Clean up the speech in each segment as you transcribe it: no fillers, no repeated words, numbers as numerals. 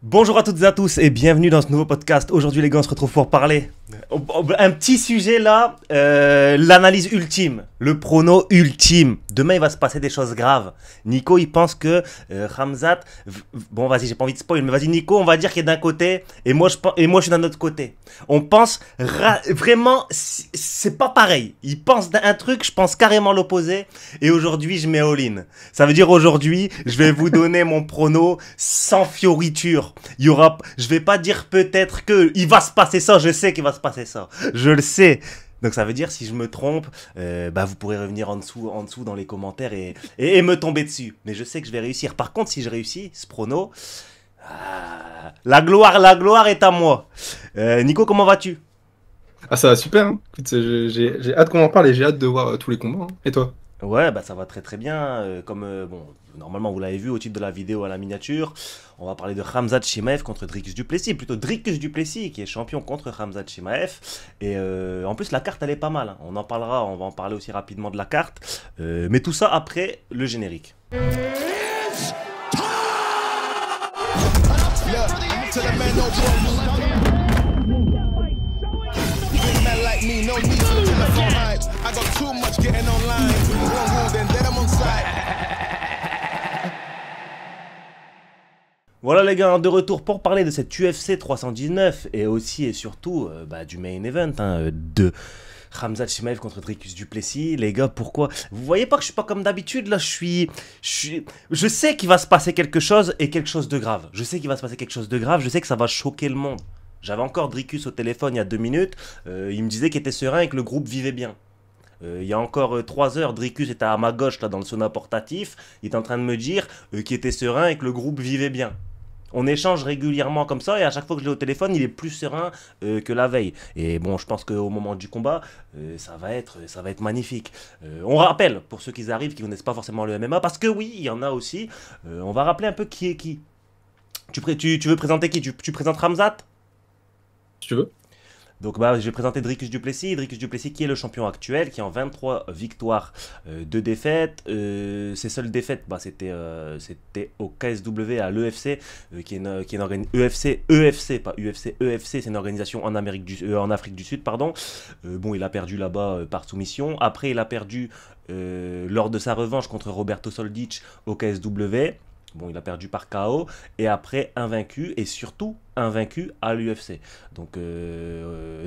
Bonjour à toutes et à tous et bienvenue dans ce nouveau podcast. Aujourd'hui les gars on se retrouve pour parler un petit sujet là, l'analyse ultime, le prono ultime. Demain il va se passer des choses graves. Nico il pense que Khamzat, bon vas-y j'ai pas envie de spoil mais vas-y Nico on va dire qu'il est d'un côté et moi je suis d'un autre côté. On pense vraiment c'est pas pareil. Il pense d'un truc, je pense carrément l'opposé et aujourd'hui je mets all-in. Ça veut dire aujourd'hui je vais vous donner mon prono sans fioriture. Il y aura, je vais pas dire peut-être que il va se passer ça, je sais qu'il va se passer ça, je le sais. Donc ça veut dire si je me trompe, vous pourrez revenir en dessous dans les commentaires et me tomber dessus. Mais je sais que je vais réussir. Par contre, si je réussis ce prono, la gloire est à moi. Nico, comment vas-tu? Ah, ça va super, hein. Écoute, j'ai hâte qu'on en parle et j'ai hâte de voir tous les combats, hein. Et toi? Ouais, bah ça va très très bien. Bon, normalement vous l'avez vu au titre de la vidéo à la miniature, on va parler de Khamzat Chimaev contre Dricus du Plessis, plutôt Dricus du Plessis qui est champion contre Khamzat Chimaev. Et en plus la carte elle est pas mal, hein. On en parlera, on va en parler aussi rapidement de la carte. Mais tout ça après le générique. Voilà les gars, de retour pour parler de cette UFC 319 et aussi et surtout du main event de Khamzat Chimaev contre Dricus du Plessis. Les gars, pourquoi? Vous voyez pas que je suis pas comme d'habitude là, je sais qu'il va se passer quelque chose et quelque chose de grave. Je sais qu'il va se passer quelque chose de grave, je sais que ça va choquer le monde. J'avais encore Dricus au téléphone il y a 2 minutes, il me disait qu'il était serein et que le groupe vivait bien. Il y a encore 3 heures, Dricus était à ma gauche là dans le sauna portatif, il est en train de me dire qu'il était serein et que le groupe vivait bien. On échange régulièrement comme ça et à chaque fois que je l'ai au téléphone, il est plus serein que la veille. Et bon, je pense qu'au moment du combat, ça va être magnifique. On rappelle, pour ceux qui arrivent, qui ne connaissent pas forcément le MMA, parce que oui, il y en a aussi, on va rappeler un peu qui est qui. Tu veux présenter qui? Tu présentes Khamzat? Si tu veux. Donc je vais présenter Dricus du Plessis. Dricus du Plessis qui est le champion actuel, qui est en 23 victoires, 2 défaites. Ses seules défaites, c'était au KSW à l'EFC, qui est une organisation EFC, pas UFC, EFC, c'est une organisation en Afrique du Sud, pardon. Bon, il a perdu là-bas par soumission. Après, il a perdu lors de sa revanche contre Roberto Soldic au KSW. Bon, il a perdu par KO et après invaincu et surtout invaincu à l'UFC. Donc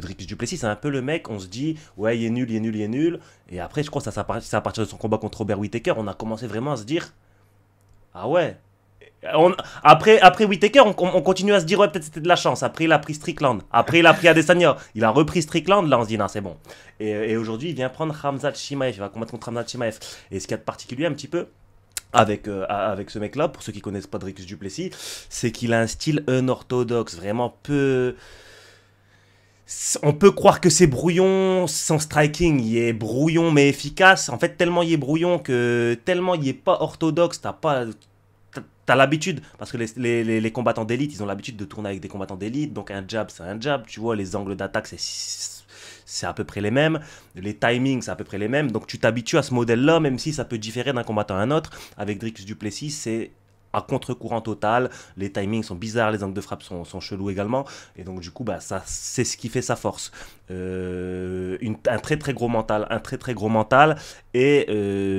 Dricus du Plessis, c'est un peu le mec, on se dit ouais, il est nul, il est nul, il est nul. Et après, je crois que c'est à partir de son combat contre Robert Whittaker, on a commencé vraiment à se dire ah ouais. Après Whittaker, on continue à se dire ouais, peut-être c'était de la chance. Après, il a pris Strickland. Après, il a pris Adesanya. Il a repris Strickland. Là, on se dit non, c'est bon. Et aujourd'hui, il vient prendre Khamzat Chimaev. Il va combattre contre Khamzat Chimaev. Et ce qu'il y a de particulier un petit peu avec ce mec-là, pour ceux qui connaissent pas Dricus du Plessis, c'est qu'il a un style unorthodoxe, vraiment peu... On peut croire que c'est brouillon, son striking, il est brouillon mais efficace. En fait, tellement il est brouillon que tellement il est pas orthodoxe, t'as l'habitude, parce que les combattants d'élite, ils ont l'habitude de tourner avec des combattants d'élite, donc un jab, c'est un jab, tu vois, les angles d'attaque, c'est à peu près les mêmes, les timings c'est à peu près les mêmes, donc tu t'habitues à ce modèle-là, même si ça peut différer d'un combattant à un autre. Avec Dricus du Plessis, c'est à contre-courant total, les timings sont bizarres, les angles de frappe sont chelous également, et donc du coup, ça c'est ce qui fait sa force. Un très très gros mental, et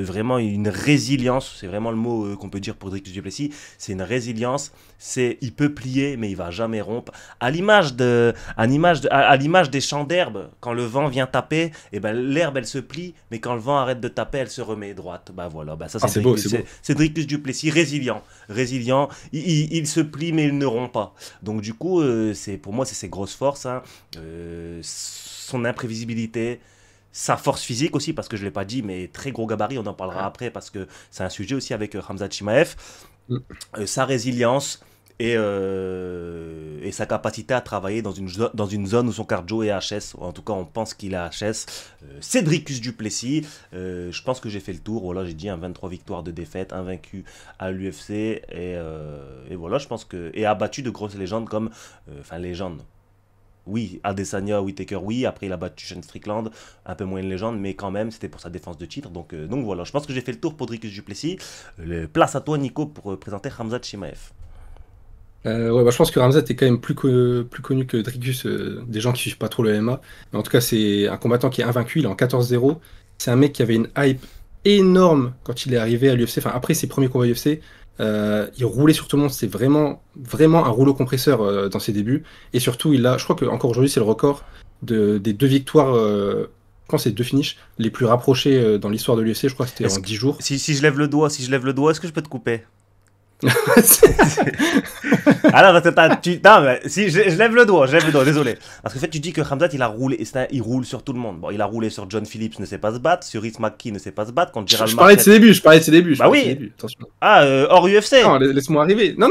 vraiment une résilience, c'est vraiment le mot qu'on peut dire pour Dricus du Plessis, c'est une résilience, il peut plier mais il va jamais rompre. À l'image des champs d'herbe, quand le vent vient taper, et l'herbe elle se plie, mais quand le vent arrête de taper, elle se remet droite. Voilà, ça Ah, c'est c'est beau, c'est beau. Dricus du Plessis, résilient, il se plie mais il ne rompt pas. Donc du coup, pour moi c'est ses grosses forces, hein. Son imprévisibilité, sa force physique aussi, parce que je ne l'ai pas dit, mais très gros gabarit, on en parlera après, parce que c'est un sujet aussi avec Khamzat Chimaev. Sa résilience et sa capacité à travailler dans une zone où son cardio est HS, en tout cas on pense qu'il est HS. C'est Dricus du Plessis, je pense que j'ai fait le tour. Voilà, j'ai dit 23 victoires de défaite, invaincu à l'UFC, et voilà, je pense que... Et a battu de grosses légendes comme... légendes... Oui, Adesanya, Whittaker, oui. Après, il a battu Sean Strickland, un peu moins une légende, mais quand même, c'était pour sa défense de titre. Donc voilà, je pense que j'ai fait le tour pour Dricus du Plessis. Place à toi, Nico, pour présenter Khamzat Chimaev. Ouais, bah, je pense que Ramzat est quand même plus connu que Dricus, des gens qui suivent pas trop le MMA. Mais en tout cas, c'est un combattant qui est invaincu, il est en 14-0. C'est un mec qui avait une hype énorme quand il est arrivé à l'UFC. Enfin, après ses premiers combats UFC, il roulait sur tout le monde. C'est vraiment, vraiment un rouleau compresseur dans ses débuts. Et surtout, je crois qu'encore aujourd'hui, c'est le record des 2 victoires. Je pense que c'est 2 finishes les plus rapprochés dans l'histoire de l'UFC. Je crois que c'était en 10 jours. Si je lève le doigt, est-ce que je peux te couper? Ah non, non, mais si je lève le doigt, désolé. Parce qu'en fait, tu dis que Khamzat il a roulé, il roule sur tout le monde. Bon, il a roulé sur John Phillips, ne sait pas se battre, sur Rhys McKee, ne sait pas se battre, contre Gerald Je parlais de Marquette. ses débuts, Bah oui. attention. Ah, hors UFC. Non, laisse-moi arriver. Non,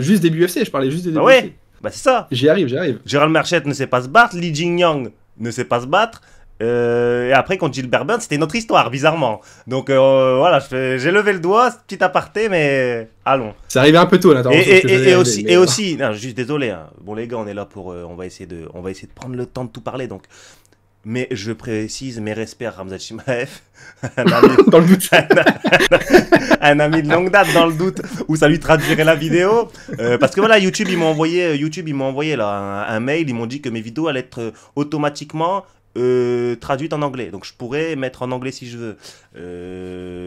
juste début UFC, je parlais juste des Bah débuts ouais, UFC. bah c'est ça. J'y arrive. Gerald Marquette ne sait pas se battre, Li Jingliang ne sait pas se battre. Et après, contre Gilbert Burns, c'était une autre histoire, bizarrement. Donc voilà, j'ai levé le doigt, petit aparté, mais allons. C'est arrivé un peu tôt l'intervention. Et aussi, non, juste désolé. Hein. Bon les gars, on est là pour, on va essayer de prendre le temps de tout parler. Donc, mais je précise mes respects à Khamzat Chimaev, un ami, dans le doute. un ami de longue date dans le doute où ça lui traduirait la vidéo. Parce que voilà, YouTube ils m'ont envoyé là un mail, ils m'ont dit que mes vidéos allaient être automatiquement traduite en anglais, donc je pourrais mettre en anglais si je veux.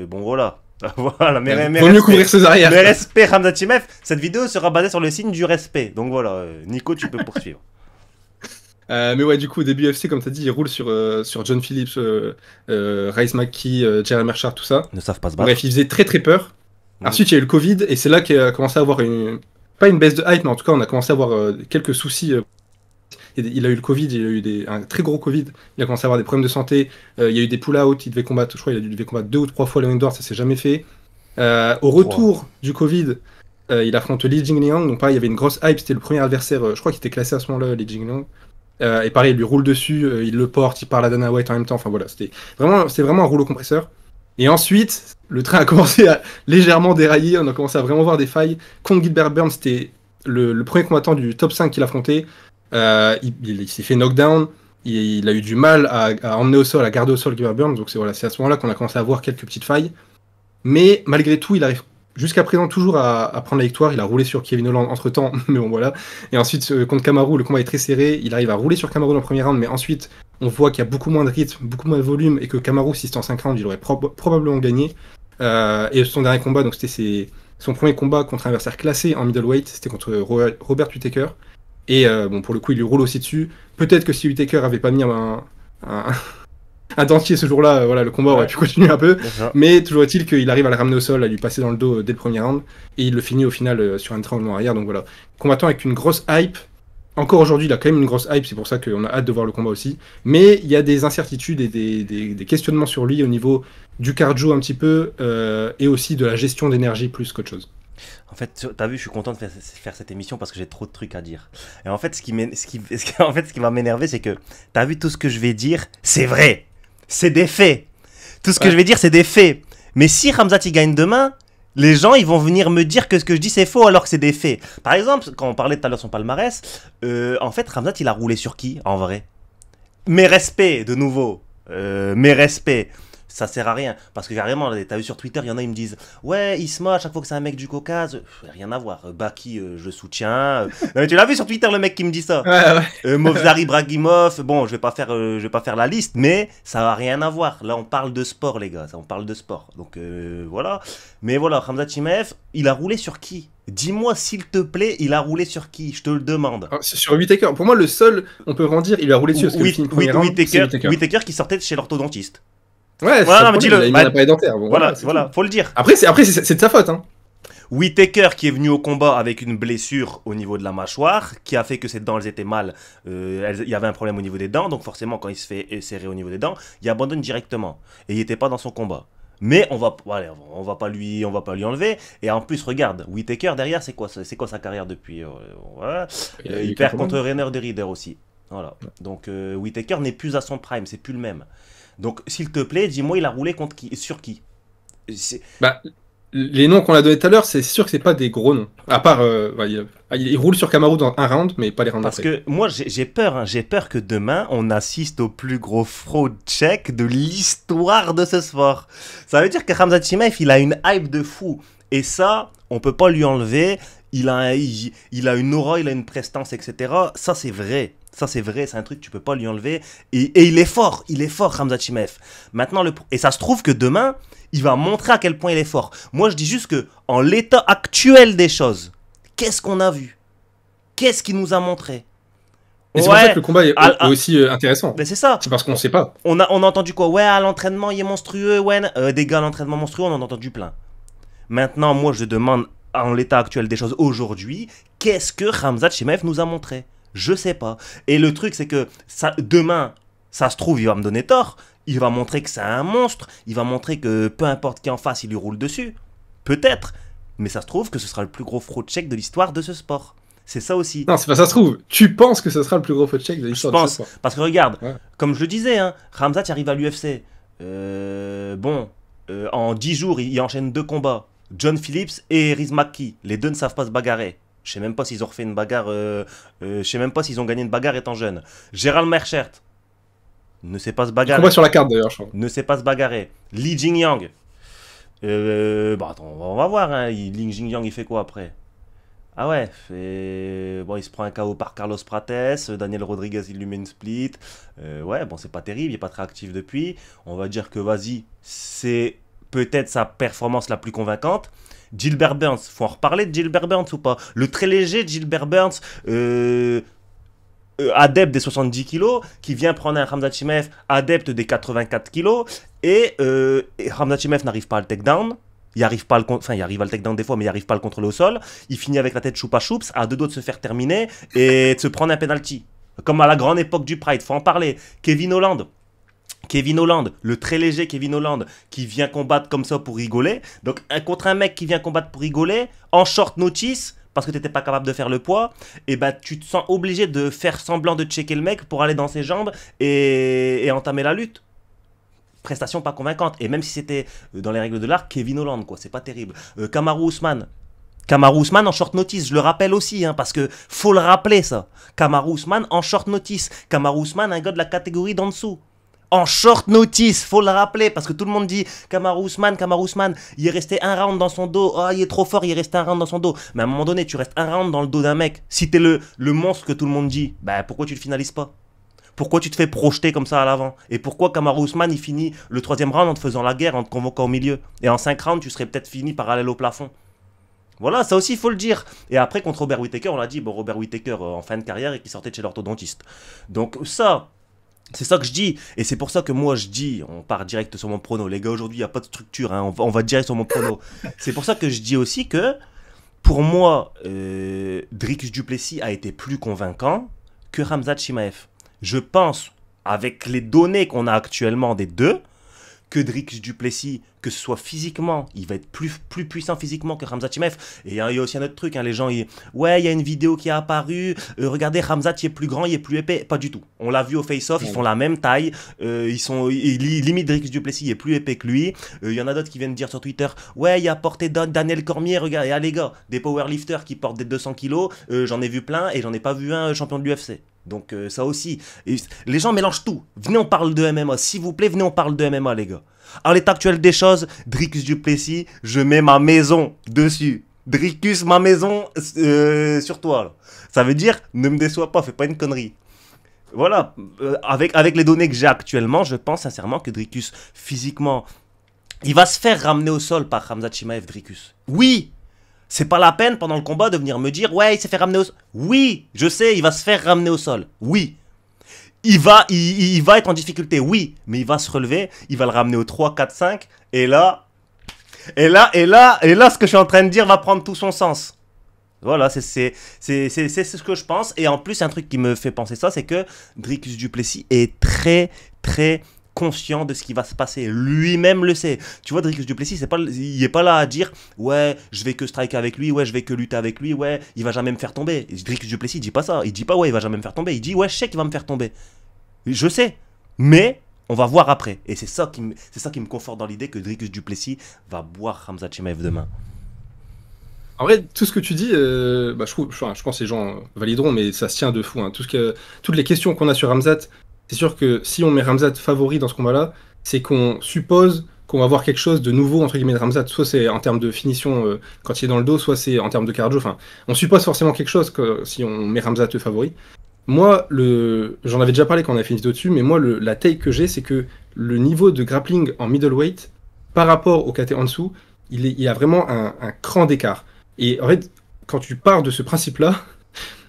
Bon voilà. Voilà, Vaut mieux couvrir ses arrières. Mes respects, Khamzat Chimaev. Cette vidéo sera basée sur le signe du respect. Donc voilà, Nico, tu peux poursuivre. Mais ouais, du coup, au début UFC, comme tu as dit, il roule sur John Phillips, Rhys McKee, Gerald Meerschaert, tout ça. Ne savent pas se battre. Bref, il faisait très très peur. Ensuite, il y a eu le Covid, et c'est là qu'il a commencé à avoir pas une baisse de hype, mais en tout cas, on a commencé à avoir quelques soucis. Il a eu le Covid, il a eu un très gros Covid, il a commencé à avoir des problèmes de santé, il y a eu des pull-outs, il devait combattre, je crois qu'il devait combattre 2 ou 3 fois Leon Edwards, ça s'est jamais fait. Au retour du Covid, il affronte Li Jingliang, donc pareil, il y avait une grosse hype, c'était le premier adversaire, je crois qu'il était classé à ce moment-là, Li Jingliang. Et pareil, il lui roule dessus, il le porte, il parle à Dana White en même temps, enfin voilà, c'était vraiment un rouleau compresseur. Et ensuite, le train a commencé à légèrement dérailler, on a commencé à vraiment voir des failles. Contre Gilbert Burns, c'était le premier combattant du top 5 qu'il affrontait. Il s'est fait knockdown, il a eu du mal à emmener au sol, à garder au sol Gilbert Burns, donc c'est à ce moment-là qu'on a commencé à voir quelques petites failles. Mais malgré tout, il arrive jusqu'à présent toujours à prendre la victoire. Il a roulé sur Kevin Holland entre temps, mais bon voilà. Et ensuite, contre Kamaru, le combat est très serré. Il arrive à rouler sur Kamaru dans le premier round, mais ensuite, on voit qu'il y a beaucoup moins de rythme, beaucoup moins de volume, et que Kamaru, si c'était en 5 rounds, il aurait probablement gagné. Et son dernier combat, donc c'était son premier combat contre un adversaire classé en middleweight, c'était contre Robert Whittaker. Et bon, pour le coup, il lui roule aussi dessus. Peut-être que si Whittaker avait pas mis un dentier ce jour-là, voilà, le combat aurait pu continuer un peu. Mais toujours est-il qu'il arrive à le ramener au sol, à lui passer dans le dos dès le premier round. Et il le finit au final sur un triangle arrière. Donc voilà, combattant avec une grosse hype. Encore aujourd'hui, il a quand même une grosse hype, c'est pour ça qu'on a hâte de voir le combat aussi. Mais il y a des incertitudes et des questionnements sur lui au niveau du cardio un petit peu, et aussi de la gestion d'énergie plus qu'autre chose. En fait, t'as vu, je suis content de faire cette émission parce que j'ai trop de trucs à dire. Et en fait, ce qui va m'énerver, c'est que t'as vu tout ce que je vais dire, c'est vrai. C'est des faits. Tout ce que je vais dire, c'est des faits. Mais si Khamzat il gagne demain, les gens ils vont venir me dire que ce que je dis c'est faux alors que c'est des faits. Par exemple, quand on parlait tout à l'heure de son palmarès, en fait, Khamzat il a roulé sur qui en vrai? Mes respects, de nouveau. Mes respects. Ça sert à rien. Parce que carrément, t'as vu sur Twitter, il y en a, ils me disent ouais, Isma, à chaque fois que c'est un mec du Caucase, rien à voir. Baki, je soutiens. Non, mais tu l'as vu sur Twitter, le mec qui me dit ça. Ouais. Movzari Bragimov, bon, je vais pas faire la liste, mais ça n'a rien à voir. Là, on parle de sport, les gars. On parle de sport. Donc voilà. Mais voilà, Khamzat Chimaev, il a roulé sur qui? Dis-moi, s'il te plaît, il a roulé sur qui? Je te le demande. Alors, sur Whittaker, pour moi, le seul, on peut vraiment dire, il a roulé dessus. Whittaker qui sortait de chez l'orthodontiste. Ouais, voilà, non, dis-le. Il a mis un appareil dentaire. Bon, voilà, faut le dire. Après, c'est de sa faute. Hein. Whittaker qui est venu au combat avec une blessure au niveau de la mâchoire, qui a fait que ses dents elles étaient mal. Il y avait un problème au niveau des dents, donc forcément, quand il se fait serrer au niveau des dents, il abandonne directement. Et il n'était pas dans son combat. Mais on va pas lui enlever. Et en plus, regarde, Whittaker derrière, c'est quoi sa carrière depuis voilà. Il perd contre Rainer de Rieder aussi. Voilà. Donc Whittaker n'est plus à son prime, c'est plus le même. Donc, s'il te plaît, dis-moi, il a roulé contre qui? Sur qui? Bah, les noms qu'on a donnés tout à l'heure, c'est sûr que c'est pas des gros noms. À part, il roule sur Kamaru dans un round, mais pas les rounds Parce après. que moi, j'ai peur. J'ai peur que demain, on assiste au plus gros fraud check de l'histoire de ce sport. Ça veut dire que Khamzat Chimaev, il a une hype de fou. Et ça, on peut pas lui enlever. il a une aura, il a une prestance, etc. Ça, c'est vrai. Ça, c'est vrai, c'est un truc que tu peux pas lui enlever. Et il est fort, Khamzat Chimaev. Maintenant, et ça se trouve que demain, il va montrer à quel point il est fort. Moi, je dis juste que en l'état actuel des choses, qu'est-ce qu'on a vu? Qu'est-ce qu'il nous a montré? Et c'est pour ça que le combat est aussi intéressant. Mais c'est ça. C'est parce qu'on ne sait pas. On a entendu quoi? Ouais, à l'entraînement, il est monstrueux. Ouais, des gars à l'entraînement monstrueux, on en a entendu plein. Maintenant, moi, je demande, en l'état actuel des choses aujourd'hui, qu'est-ce que Khamzat Chimaev nous a montré? Je sais pas. Et le truc, c'est que demain, ça se trouve, il va me donner tort. Il va montrer que c'est un monstre. Il va montrer que peu importe qui en face, il lui roule dessus. Peut-être. Mais ça se trouve que ce sera le plus gros fraud check de l'histoire de ce sport. C'est ça aussi. Non, c'est pas ça se trouve. Tu penses que ce sera le plus gros fraud check de l'histoire de ce sport? Parce que regarde, comme je le disais, hein, Khamzat arrive à l'UFC. En 10 jours, il enchaîne 2 combats. John Phillips et Riz McKee. Les deux ne savent pas se bagarrer. Je sais même pas s'ils ont refait une bagarre. Je sais même pas s'ils ont gagné une bagarre étant jeunes. Gérald Merchert ne sait pas se bagarrer. Combat sur la carte d'ailleurs, je crois. Ne sait pas se bagarrer. Li Jingyang. Attends, on va voir. Hein. Li Jingyang, il fait quoi après? Ah ouais, il se prend un KO par Carlos Prates, Daniel Rodriguez, il lui met une split. Ouais, bon, c'est pas terrible, il est pas très actif depuis. On va dire que, vas-y, c'est peut-être sa performance la plus convaincante. Gilbert Burns, faut en reparler de Gilbert Burns ou pas? Le très léger Gilbert Burns, adepte des 70 kilos, qui vient prendre un Khamzat Chimaev adepte des 84 kilos, et Khamzat Chimaev n'arrive pas à le takedown. Il arrive à le takedown des fois, mais il n'arrive pas à le contrôler au sol. Il finit avec la tête choupa choups, à 2 doigts de se faire terminer et de se prendre un penalty. Comme à la grande époque du Pride, faut en parler. Kevin Holland, le très léger Kevin Holland, qui vient combattre comme ça pour rigoler. Donc, contre un mec qui vient combattre pour rigoler, en short notice, parce que tu n'étais pas capable de faire le poids, et ben tu te sens obligé de faire semblant de checker le mec pour aller dans ses jambes et entamer la lutte. Prestation pas convaincante. Et même si c'était dans les règles de l'art, Kevin Holland, quoi, c'est pas terrible. Kamaru Usman en short notice, je le rappelle aussi, hein, parce que faut le rappeler ça. Kamaru Usman en short notice. Kamaru Usman, un gars de la catégorie d'en dessous. En short notice, faut le rappeler, parce que tout le monde dit Kamaru Usman, il est resté un round dans son dos, il est trop fort, il est resté un round dans son dos. Mais à un moment donné, tu restes un round dans le dos d'un mec. Si t'es le monstre que tout le monde dit, bah pourquoi tu le finalises pas? Pourquoi tu te fais projeter comme ça à l'avant? Et pourquoi Kamaru Usman, il finit le 3e round en te faisant la guerre, en te convoquant au milieu? Et en 5 rounds, tu serais peut-être fini parallèle au plafond. Voilà, ça aussi, il faut le dire. Et après, contre Robert Whittaker, on l'a dit, bon, Robert Whittaker en fin de carrière et qui sortait de chez l'orthodontiste. Donc ça, c'est ça que je dis. Et c'est pour ça que moi, je dis, on part direct sur mon prono. Les gars, aujourd'hui, il n'y a pas de structure, hein, on va direct sur mon prono. C'est pour ça que je dis aussi que, pour moi, Dricus du Plessis a été plus convaincant que Khamzat Chimaev. Je pense, avec les données qu'on a actuellement des deux, que Dricus du Plessis, que ce soit physiquement, il va être plus puissant physiquement que Khamzat Chimaev. Et il y a aussi un autre truc, hein, les gens, ouais, il y a une vidéo qui est apparue, regardez, Khamzat, il est plus grand, il est plus épais. Pas du tout. On l'a vu au face-off, ils font la même taille, limite Dricus du Plessis est plus épais que lui. Il y en a d'autres qui viennent dire sur Twitter, ouais, il a porté Daniel Cormier, regardez, les gars, des powerlifters qui portent des 200 kilos, j'en ai vu plein et j'en ai pas vu un champion de l'UFC. Donc ça aussi, les gens mélangent tout. Venez, on parle de MMA, s'il vous plaît, venez, on parle de MMA, les gars. En l'état actuel des choses, Dricus du Plessis, je mets ma maison dessus. Dricus, ma maison sur toi. Là. Ça veut dire, ne me déçois pas, fais pas une connerie. Voilà, avec les données que j'ai actuellement, je pense sincèrement que Dricus, physiquement, il va se faire ramener au sol par Khamzat Chimaev, Dricus. Oui! C'est pas la peine pendant le combat de venir me dire ouais, il s'est fait ramener au sol. Oui, je sais, il va se faire ramener au sol. Oui. Il va être en difficulté, oui, mais il va se relever, il va le ramener au 3, 4, 5 et là ce que je suis en train de dire va prendre tout son sens. Voilà, c'est ce que je pense et en plus un truc qui me fait penser ça, c'est que Dricus du Plessis est très conscient de ce qui va se passer. Lui-même le sait. Tu vois, Dricus du Plessis, il n'est pas là à dire ouais, je vais que strike avec lui, ouais, je vais que lutter avec lui, ouais, il va jamais me faire tomber. Dricus du Plessis, il dit pas ça. Il dit pas ouais, il va jamais me faire tomber. Il dit ouais, je sais qu'il va me faire tomber. Je sais. Mais on va voir après. Et c'est ça qui me conforte dans l'idée que Dricus du Plessis va boire Khamzat Chimaev demain. En vrai, tout ce que tu dis, je pense que les gens valideront, mais ça se tient de fou. Hein. Toutes les questions qu'on a sur Khamzat, c'est sûr que si on met Khamzat favori dans ce combat-là, c'est qu'on suppose qu'on va voir quelque chose de nouveau entre guillemets de Ramzat. Soit c'est en termes de finition quand il est dans le dos, soit c'est en termes de cardio. Enfin, on suppose forcément quelque chose si on met Ramzat favori. Moi, j'en avais déjà parlé quand on a fait une vidéo dessus, mais moi, la take que j'ai, c'est que le niveau de grappling en middleweight par rapport au KT en dessous, il y a vraiment un cran d'écart. Et en fait, quand tu pars de ce principe-là,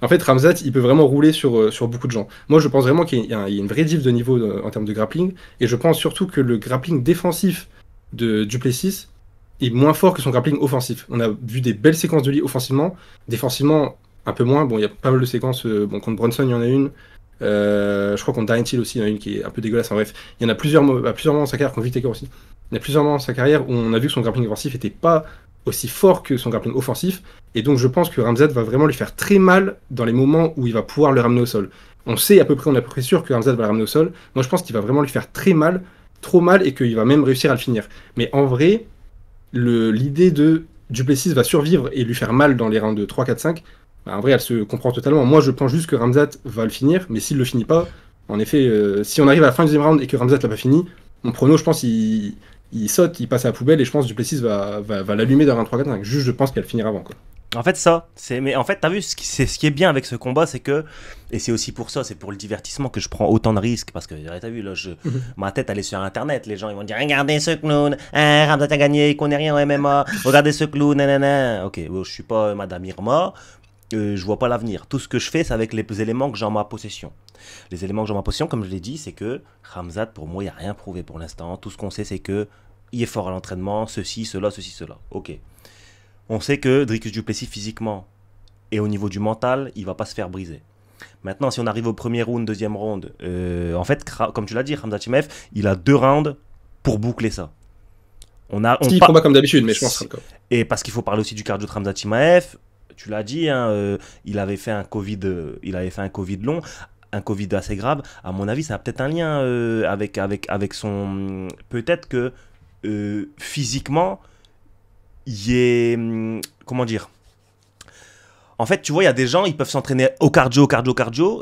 en fait, Ramzat, il peut vraiment rouler sur beaucoup de gens. Moi, je pense vraiment qu'il y a une vraie diff de niveau en termes de grappling, et je pense surtout que le grappling défensif de Duplessis est moins fort que son grappling offensif. On a vu des belles séquences de lui offensivement, défensivement, un peu moins. Bon, il y a pas mal de séquences. Bon, contre Brunson, il y en a une. Je crois contre Darren Till aussi, il y en a une qui est un peu dégueulasse. Enfin, bref, il y en a plusieurs moments dans sa carrière, contre Whittaker aussi. Il y a plusieurs moments dans sa carrière où on a vu que son grappling offensif n'était pas aussi fort que son grappling offensif. Et donc, je pense que Ramzat va vraiment lui faire très mal dans les moments où il va pouvoir le ramener au sol. On est à peu près sûr que Ramzat va le ramener au sol. Moi, je pense qu'il va vraiment lui faire très mal, trop mal, et qu'il va même réussir à le finir. Mais en vrai, l'idée de Duplessis va survivre et lui faire mal dans les rounds de 3, 4, 5, en vrai, elle se comprend totalement. Moi, je pense juste que Ramzat va le finir, mais s'il le finit pas, en effet, si on arrive à la fin du deuxième round et que Ramzat l'a pas fini, mon prono, je pense, il saute, il passe à la poubelle, et je pense que Duplessis va l'allumer dans un 3, 4, 5. Juste, je pense qu'elle finira avant, quoi. En fait, mais en fait, t'as vu, c'est ce qui est bien avec ce combat, c'est que, et c'est aussi pour ça, c'est pour le divertissement que je prends autant de risques, parce que, t'as vu, là, ma tête, elle est sur Internet, les gens, ils vont dire, regardez ce clown, Ramzat a gagné, il connaît rien au MMA, regardez ce clown, nanana. Ok, je suis pas Madame Irma, je vois pas l'avenir. Tout ce que je fais, c'est avec les éléments que j'ai en ma possession. Les éléments que j'ai en ma possession, comme je l'ai dit, c'est que Ramzat, pour moi, il n'y a rien prouvé pour l'instant. Tout ce qu'on sait, c'est que il est fort à l'entraînement, ceci, cela. Ok. On sait que Dricus du Plessis, physiquement et au niveau du mental, il va pas se faire briser. Maintenant, si on arrive au premier round, deuxième round, en fait, comme tu l'as dit, Khamzat Chimaev, il a 2 rounds pour boucler ça. Il combat comme d'habitude, mais je pense encore. Et parce qu'il faut parler aussi du cardio de Khamzat Chimaev. Tu l'as dit, hein, il avait fait un Covid long, un Covid assez grave. À mon avis, ça a peut-être un lien avec son. Peut-être que physiquement, il est. Comment dire? En fait, tu vois, il y a des gens, ils peuvent s'entraîner au cardio.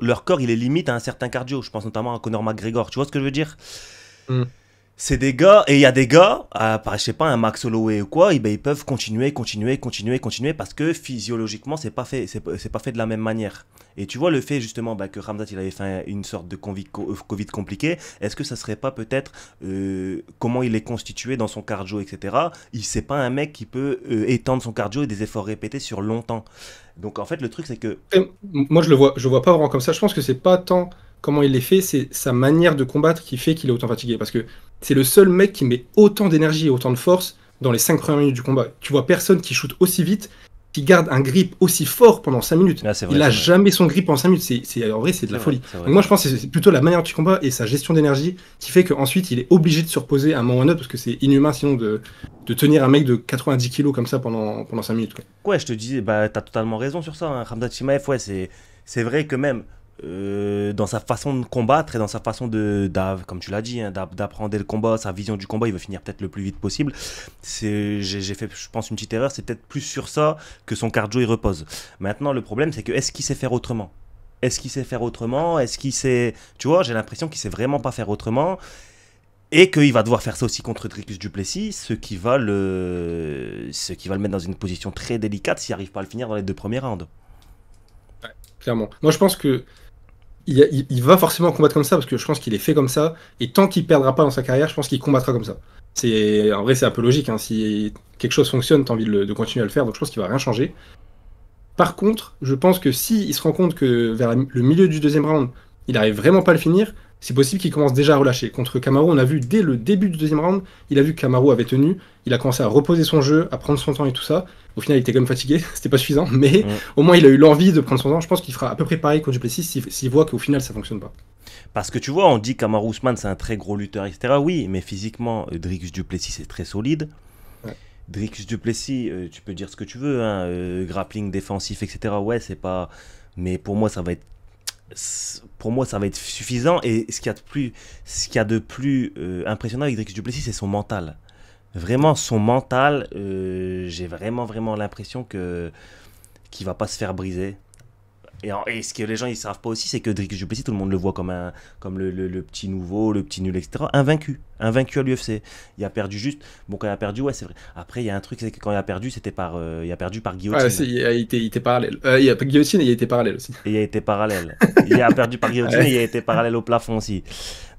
Leur corps, il est limite à un certain cardio. Je pense notamment à Conor McGregor. Tu vois ce que je veux dire? C'est des gars, et il y a des gars, je sais pas, un Max Holloway ou quoi, ils peuvent continuer, parce que physiologiquement, c'est pas fait de la même manière. Et tu vois, le fait justement que Ramzat, il avait fait une sorte de Covid compliqué, est-ce que ça serait pas peut-être comment il est constitué dans son cardio, etc. C'est pas un mec qui peut étendre son cardio et des efforts répétés sur longtemps. Donc en fait, le truc, c'est que... Moi, je vois pas vraiment comme ça. Je pense que c'est pas tant comment il est fait, c'est sa manière de combattre qui fait qu'il est autant fatigué. Parce que c'est le seul mec qui met autant d'énergie et autant de force dans les 5 premières minutes du combat. Tu vois personne qui shoot aussi vite, qui garde un grip aussi fort pendant 5 minutes. Vrai, il a jamais son grip en 5 minutes. En vrai, c'est de la folie. Donc moi, je pense que c'est plutôt la manière du combat et sa gestion d'énergie qui fait qu'ensuite, il est obligé de se reposer à un moment ou à un autre, parce que c'est inhumain sinon de tenir un mec de 90 kilos comme ça pendant 5 minutes. Quoi. Ouais, je te dis, t'as totalement raison sur ça. Hein. Khamzat Chimaev, ouais, c'est vrai que même dans sa façon de combattre et dans sa façon comme tu l'as dit, hein, d'apprendre le combat, sa vision du combat, il veut finir peut-être le plus vite possible. J'ai fait, je pense, une petite erreur. C'est peut-être plus sur ça que son cardio il repose. Maintenant, le problème, c'est que est-ce qu'il sait faire autrement? Tu vois, j'ai l'impression qu'il sait vraiment pas faire autrement. Et qu'il va devoir faire ça aussi contre Dricus du Plessis, ce qui va le mettre dans une position très délicate s'il n'arrive pas à le finir dans les 2 premiers rounds. Ouais, clairement. Moi, je pense que il va forcément combattre comme ça, parce que je pense qu'il est fait comme ça, et tant qu'il perdra pas dans sa carrière, je pense qu'il combattra comme ça. En vrai, c'est un peu logique, hein. Si quelque chose fonctionne, t'as envie de continuer à le faire, donc je pense qu'il va rien changer. Par contre, je pense que s'il se rend compte que vers le milieu du deuxième round, il arrive vraiment pas à le finir, c'est possible qu'il commence déjà à relâcher. Contre Kamaru, on a vu dès le début du deuxième round, il a vu que Kamaru avait tenu, il a commencé à reposer son jeu, à prendre son temps et tout ça. Au final, il était quand même fatigué, c'était pas suffisant, mais au moins il a eu l'envie de prendre son temps. Je pense qu'il fera à peu près pareil contre Duplessis s'il voit qu'au final ça fonctionne pas. Parce que tu vois, on dit Kamaru Usman c'est un très gros lutteur, etc. Oui, mais physiquement, Dricus du Plessis est très solide. Ouais. Dricus du Plessis, tu peux dire ce que tu veux, hein, grappling défensif, etc. Ouais, c'est pas. Mais pour moi, ça va être suffisant. Et ce qu'il y a de plus impressionnant avec Dricus du Plessis, c'est son mental. Vraiment, son mental, j'ai vraiment l'impression qu'il va pas se faire briser. Et ce que les gens ils savent pas aussi, c'est que Dricus du Plessis, tout le monde le voit comme le petit nouveau, le petit nul, etc. Invaincu à l'UFC. Il a perdu juste. Bon, quand il a perdu, ouais, c'est vrai. Après, il y a un truc, c'est que quand il a perdu, c'était il a perdu par guillotine. Il était parallèle. Il y a pas de guillotine et il était parallèle aussi. Et il a été parallèle. Il a perdu par guillotine et il a été parallèle au plafond aussi.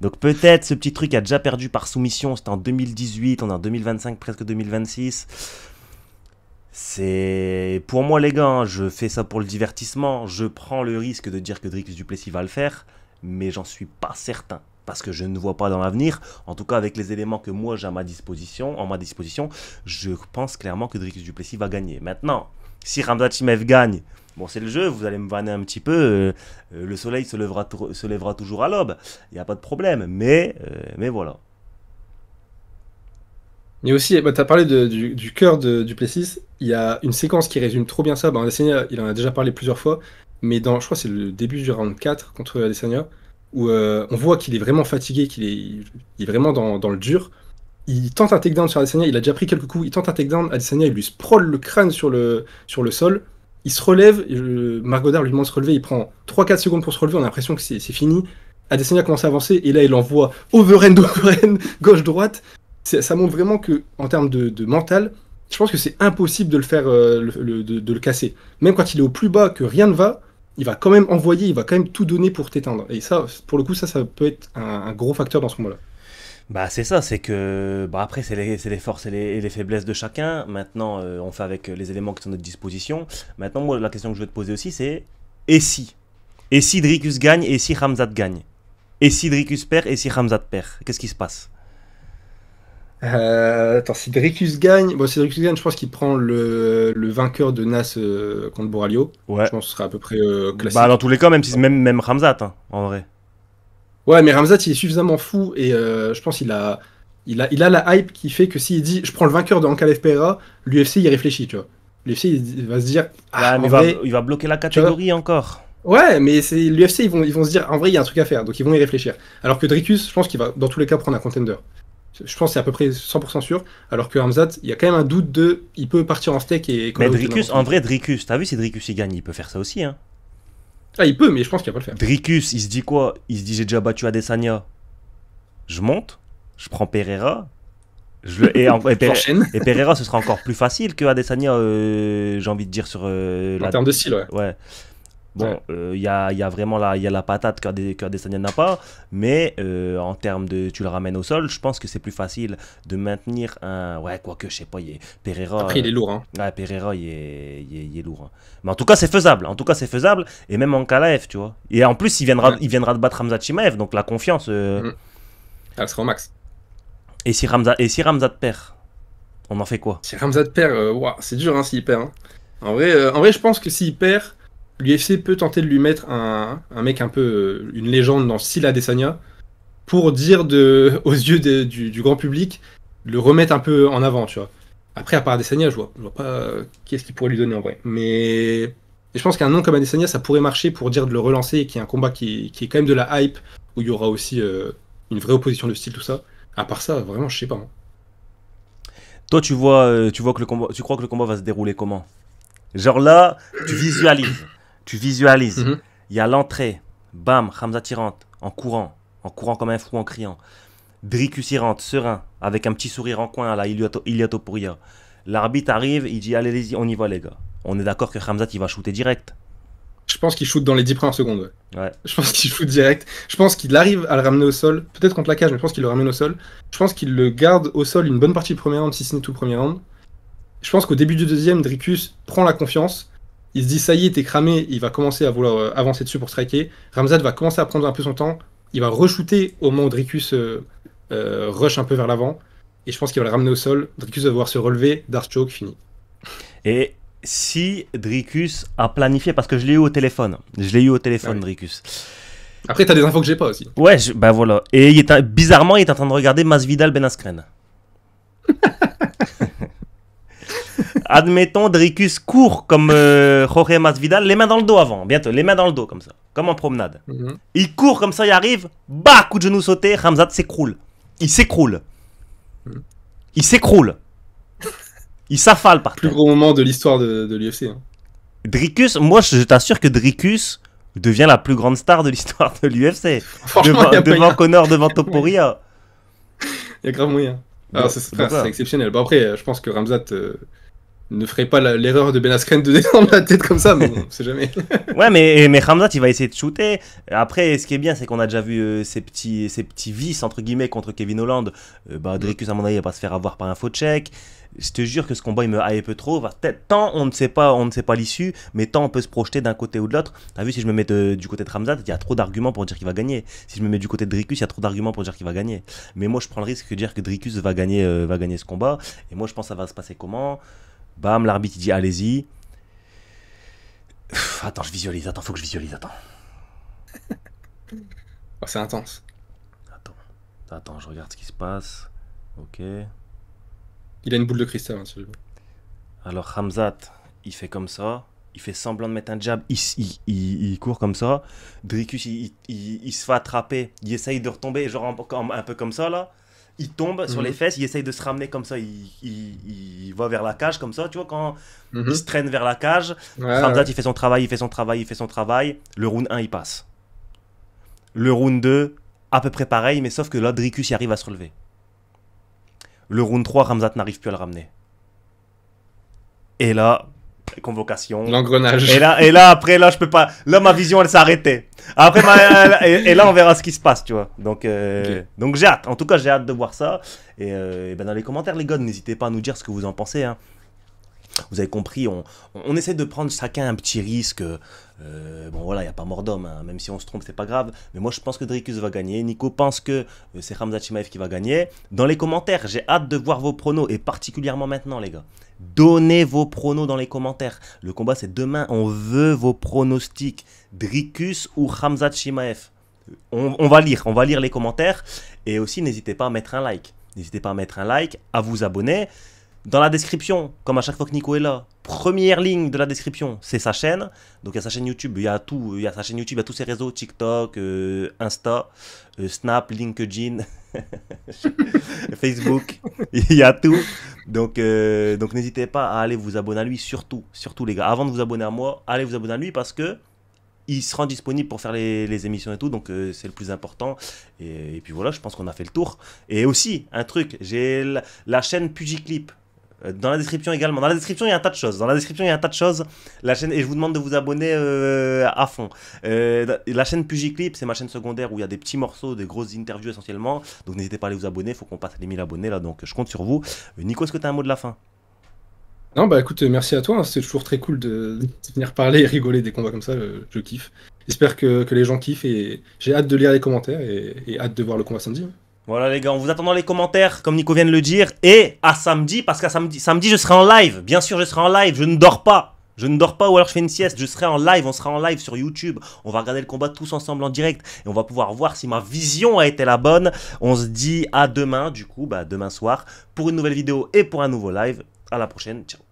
Donc peut-être ce petit truc a déjà perdu par soumission. C'était en 2018, on est en 2025, presque 2026. C'est pour moi les gars, hein, je fais ça pour le divertissement. Je prends le risque de dire que Dricus du Plessis va le faire, mais j'en suis pas certain parce que je ne vois pas dans l'avenir. En tout cas, avec les éléments que moi j'ai en ma disposition, je pense clairement que Dricus du Plessis va gagner. Maintenant, si Khamzat Chimaev gagne, bon c'est le jeu, vous allez me vanner un petit peu. Le soleil se lèvera toujours à l'aube. Il n'y a pas de problème, mais voilà. Mais aussi, bah, tu as parlé du cœur du Plessis. Il y a une séquence qui résume trop bien ça. Bah, Adesanya, il en a déjà parlé plusieurs fois. Mais je crois que c'est le début du round 4 contre Adesanya, où on voit qu'il est vraiment fatigué, il est vraiment dans le dur. Il tente un takedown sur Adesanya, il a déjà pris quelques coups. Il tente un takedown, Adesanya, il lui sprawl le crâne sur le sol. Il se relève, Marc Goddard lui demande de se relever. Il prend 3-4 secondes pour se relever. On a l'impression que c'est fini. Adesanya commence à avancer et là, il envoie overhand, gauche-droite. Ça montre vraiment que, en termes de mental, je pense que c'est impossible de le faire, de le casser. Même quand il est au plus bas, que rien ne va, il va quand même envoyer, il va quand même tout donner pour t'éteindre. Et ça, pour le coup, ça peut être un gros facteur dans ce moment-là. Bah c'est ça, c'est que après c'est les forces et les faiblesses de chacun. Maintenant, on fait avec les éléments qui sont à notre disposition. Maintenant, moi, la question que je vais te poser aussi, c'est et si Dricus gagne et si Khamzat gagne? Et si Dricus perd et si Khamzat perd? Qu'est-ce qui se passe? Attends, si Dricus gagne, je pense qu'il prend le vainqueur de Nas contre Borralho. Ouais. Je pense que ce sera à peu près classique. Bah dans tous les cas, même Khamzat, hein, en vrai. Ouais, mais Khamzat, il est suffisamment fou et je pense qu'il a la hype qui fait que s'il dit je prends le vainqueur de Ankalaev Pereira, l'UFC il réfléchit, tu vois. L'UFC il va se dire mais il va bloquer la catégorie encore. Ouais, mais c'est l'UFC, ils vont se dire en vrai il y a un truc à faire, donc ils vont y réfléchir. Alors que Dricus, je pense qu'il va dans tous les cas prendre un contender. Je pense que c'est à peu près 100% sûr. Alors que Khamzat, il y a quand même un doute il peut partir en steak et. Mais Dricus, en vrai, Dricus, t'as vu si Dricus il gagne, il peut faire ça aussi, hein. Ah, il peut, mais je pense qu'il va pas le faire. Dricus, il se dit quoi? Il se dit j'ai déjà battu Adesanya. Je monte, je prends Pereira. Et Pereira, ce sera encore plus facile que Adesanya, j'ai envie de dire, sur. En termes de style, ouais. Ouais. Bon, il y a vraiment la patate qu'Adesanya n'a pas, mais en termes de tu le ramènes au sol, je pense que c'est plus facile de maintenir un. Ouais, quoique, je sais pas, Pereira. Après, il est lourd, hein. Ouais, Pereira, il est lourd. Hein. Mais en tout cas, c'est faisable. Et même en Ankalaev, tu vois. Et en plus, il viendra de battre Khamzat Chimaev, donc la confiance. Elle sera au max. Et si Khamzat perd, on en fait quoi? Si Khamzat perd, c'est dur, hein, s'il perd. Hein. En vrai, je pense que s'il perd. L'UFC peut tenter de lui mettre un mec un peu une légende dans le style Adesanya pour dire aux yeux du grand public, le remettre un peu en avant, tu vois. Après, à part Adesanya, je vois pas qu'est-ce qu'il pourrait lui donner en vrai. Mais je pense qu'un nom comme Adesanya, ça pourrait marcher pour dire de le relancer et qu'il y a un combat qui est quand même de la hype, où il y aura aussi une vraie opposition de style, tout ça. À part ça, vraiment, je sais pas. Hein. Toi, tu crois que le combat va se dérouler comment? Genre là, tu visualises. Il y a l'entrée, bam, Khamzat il rentre, en courant comme un fou, en criant. Dricus il rentre, serein, avec un petit sourire en coin, là, Ilia Topuria. L'arbitre arrive, il dit allez, on y va les gars. On est d'accord que Khamzat il va shooter direct. Je pense qu'il shoot dans les 10 premières secondes. Ouais. Je pense qu'il shoot direct. Je pense qu'il arrive à le ramener au sol, peut-être contre la cage, mais je pense qu'il le ramène au sol. Je pense qu'il le garde au sol une bonne partie du premier round, si ce n'est tout le premier round. Je pense qu'au début du deuxième, Dricus prend la confiance. Il se dit ça y est, t'es cramé, il va commencer à vouloir avancer dessus pour striker. Khamzat va commencer à prendre un peu son temps. Il va re-shooter au moment où Dricus rush un peu vers l'avant. Et je pense qu'il va le ramener au sol. Dricus va devoir se relever, Dark choke, fini. Et si Dricus a planifié, parce que je l'ai eu au téléphone, ouais. Dricus. Après, t'as des infos que j'ai pas aussi. Ouais, bah voilà. Et bizarrement, il est en train de regarder Masvidal Ben Askren. Admettons, Dricus court comme Jorge Masvidal, les mains dans le dos avant, bientôt, les mains dans le dos comme ça, comme en promenade. Il court comme ça, il arrive, bah, coup de genou sauté, Khamzat s'écroule. Il s'écroule. Il s'affale par terre. Plus gros moment de l'histoire de l'UFC. Hein. Dricus, moi je t'assure que Dricus devient la plus grande star de l'histoire de l'UFC. Devant Conor, devant Topuria. Il y a grave moyen. Alors, ce serait exceptionnel. Bon, après, je pense que Khamzat ne ferait pas l'erreur de Ben Askren de descendre la tête comme ça, mais bon, on sait jamais. Ouais, mais Khamzat, il va essayer de shooter. Après, ce qui est bien, c'est qu'on a déjà vu ces petits vices, entre guillemets, contre Kevin Holland. Dricus, à mon avis, il va pas se faire avoir par un faux check. Je te jure que ce combat, il me hype trop. Tant on ne sait pas l'issue, mais tant on peut se projeter d'un côté ou de l'autre. T'as vu, si je me mets du côté de Khamzat, il y a trop d'arguments pour dire qu'il va gagner. Si je me mets du côté de Dricus, il y a trop d'arguments pour dire qu'il va gagner. Mais moi, je prends le risque de dire que Dricus va gagner ce combat. Et moi, je pense que ça va se passer comment? Bam, l'arbitre, il dit allez-y. Attends, je visualise. Attends, faut que je visualise. Attends. Oh, c'est intense. Attends, je regarde ce qui se passe. Ok. Il a une boule de cristal, hein, celui-là. Alors, Khamzat, il fait comme ça. Il fait semblant de mettre un jab. Il court comme ça. Dricus, il se fait attraper. Il essaye de retomber, genre un peu comme ça, là. Il tombe sur les fesses. Il essaye de se ramener comme ça. Il va vers la cage, comme ça, tu vois, quand il se traîne vers la cage. Khamzat, il fait son travail. Le round 1, il passe. Le round 2, à peu près pareil, mais sauf que là, Dricus, il arrive à se relever. Le round 3, Khamzat n'arrive plus à le ramener. Et là, convocation. L'engrenage. Et là, après, là, je peux pas. Là, ma vision, elle s'est arrêtée. Après, et là, on verra ce qui se passe, tu vois. Donc j'ai hâte. En tout cas, j'ai hâte de voir ça. Et dans les commentaires, les gars, n'hésitez pas à nous dire ce que vous en pensez. Hein. Vous avez compris, on essaie de prendre chacun un petit risque. Bon voilà, il n'y a pas mort d'homme, hein. Même si on se trompe, c'est pas grave. Mais moi, je pense que Dricus va gagner. Nico pense que c'est Khamzat Chimaev qui va gagner. Dans les commentaires, j'ai hâte de voir vos pronos. Et particulièrement maintenant, les gars. Donnez vos pronos dans les commentaires. Le combat, c'est demain. On veut vos pronostics. Dricus ou Khamzat Chimaev. On va lire les commentaires. Et aussi, n'hésitez pas à mettre un like. N'hésitez pas à mettre un like, à vous abonner. Dans la description, comme à chaque fois que Nico est là, première ligne de la description, c'est sa chaîne. Donc il y a sa chaîne YouTube, il y a tout, il y a sa chaîne YouTube, il y a tous ses réseaux, TikTok, Insta, Snap, LinkedIn, Facebook, il y a tout. Donc n'hésitez pas à aller vous abonner à lui, surtout les gars. Avant de vous abonner à moi, allez vous abonner à lui parce que il se rend disponible pour faire les émissions et tout, donc c'est le plus important. Et puis voilà, je pense qu'on a fait le tour. Et aussi, un truc, j'ai la chaîne Pugiclip. Dans la description également. Dans la description, il y a un tas de choses. La chaîne, et je vous demande de vous abonner à fond. La chaîne Pugiclip, c'est ma chaîne secondaire où il y a des petits morceaux, des grosses interviews essentiellement. Donc n'hésitez pas à aller vous abonner. Il faut qu'on passe les 1000 abonnés là. Donc je compte sur vous. Nico, est-ce que tu as un mot de la fin? Non, bah écoute, merci à toi. Hein. C'est toujours très cool de venir parler et rigoler des combats comme ça. Je kiffe. J'espère que les gens kiffent et j'ai hâte de lire les commentaires et hâte de voir le combat samedi. Hein. Voilà les gars, on vous attend dans les commentaires, comme Nico vient de le dire, et à samedi, parce qu'à samedi je serai en live, bien sûr je serai en live, je ne dors pas, ou alors je fais une sieste, je serai en live, on sera en live sur YouTube, on va regarder le combat tous ensemble en direct, et on va pouvoir voir si ma vision a été la bonne. On se dit à demain, du coup, demain soir, pour une nouvelle vidéo et pour un nouveau live. À la prochaine, ciao.